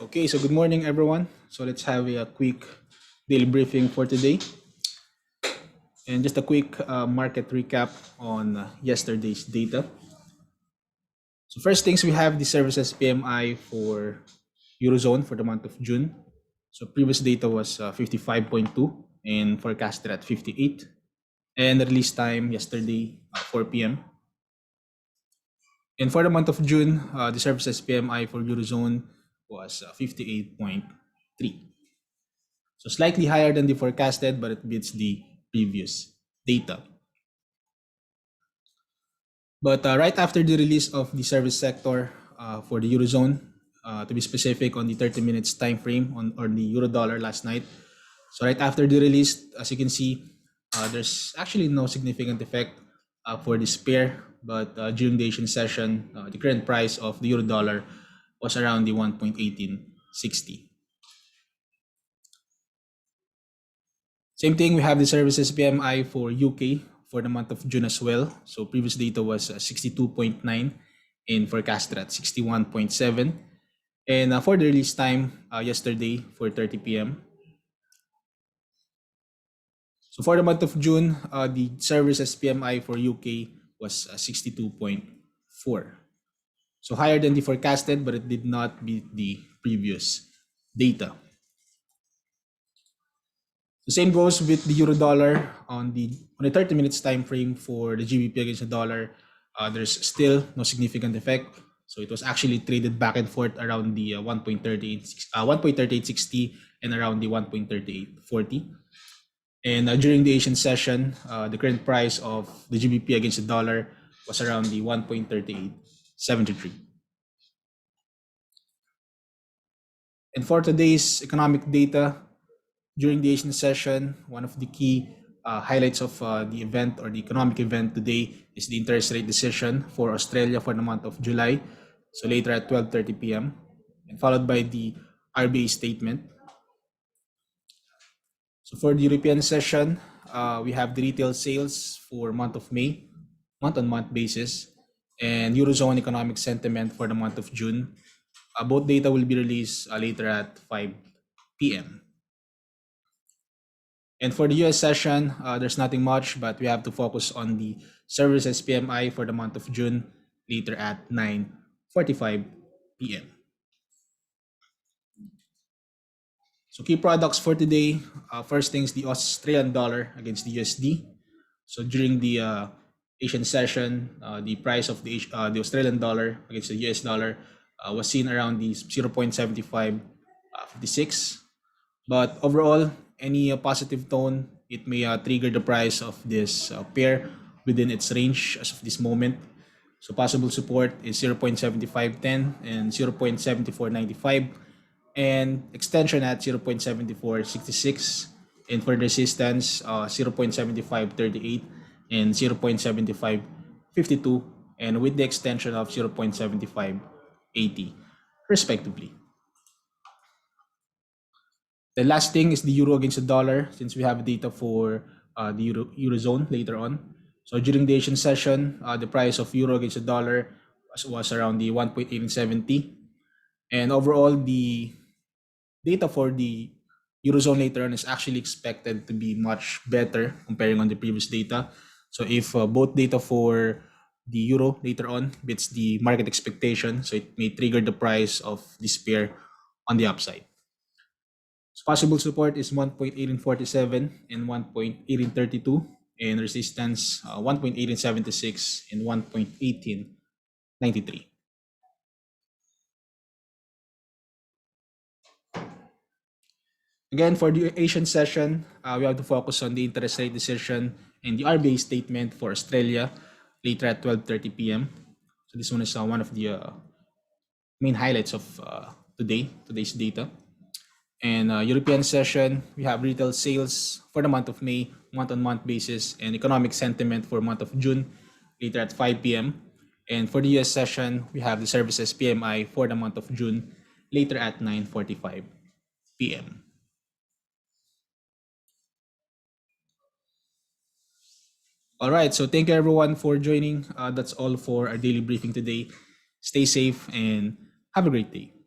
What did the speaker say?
Okay, so good morning, everyone. So let's have a quick daily briefing for today. And just a quick market recap on yesterday's data. So first things, we have the services PMI for Eurozone for the month of June. So previous data was 55.2 and forecasted at 58. And the release time yesterday, 4 p.m. And for the month of June, the services PMI for Eurozone was 58.3. So slightly higher than the forecasted, but it beats the previous data. But right after the release of the service sector for the Eurozone, to be specific on the 30 minutes time frame on the Euro dollar last night. So right after the release, as you can see, there's actually no significant effect for this pair. But during the Asian session, the current price of the Euro dollar was around the 1.1860. Same thing, we have the services PMI for UK for the month of June as well. So previous data was 62.9 and forecasted at 61.7. And for the release time yesterday for 30 p.m. So for the month of June, the services PMI for UK was 62.4. So higher than the forecasted, but it did not beat the previous data. The same goes with the euro dollar on the 30 minutes time frame for the GBP against the dollar. There's still no significant effect. So it was actually traded back and forth around the 1.3860 and around the 1.3840. And during the Asian session, the current price of the GBP against the dollar was around the 1.3873. And for today's economic data, during the Asian session, one of the key highlights of the event or the economic event today is the interest rate decision for Australia for the month of July. So later at 12:30 p.m. and followed by the RBA statement. So for the European session, we have the retail sales for month of May, month-on-month basis, and Eurozone economic sentiment for the month of June. Both data will be released later at 5 p.m. And for the US session, there's nothing much, but we have to focus on the services PMI for the month of June later at 9:45 p.m. So key products for today, first things, the Australian dollar against the USD. So during the Asian session, the price of the Australian dollar against the US dollar was seen around the 0.7556. But overall, any positive tone, it may trigger the price of this pair within its range as of this moment. So possible support is 0.7510 and 0.7495 and extension at 0.7466 and for resistance 0.7538 and 0.7552 and with the extension of 0.7580 respectively. The last thing is the euro against the dollar, since we have data for the eurozone later on. So during the Asian session, the price of euro against the dollar was around the 1.1870, and overall the data for the eurozone later on is actually expected to be much better comparing on the previous data. So if both data for the euro later on beats the market expectation, so it may trigger the price of this pair on the upside. So possible support is 1.1847 and 1.1832 and resistance 1.1876 and 1.1893. Again, for the Asian session, we have to focus on the interest rate decision and the RBA statement for Australia later at 12:30 p.m. So this one is one of the main highlights of today's data. And European session, we have retail sales for the month of May, month-on-month basis, and economic sentiment for month of June, later at 5 p.m. And for the US session, we have the services PMI for the month of June later at 9:45 p.m. All right, so thank you everyone for joining. That's all for our daily briefing today. Stay safe and have a great day.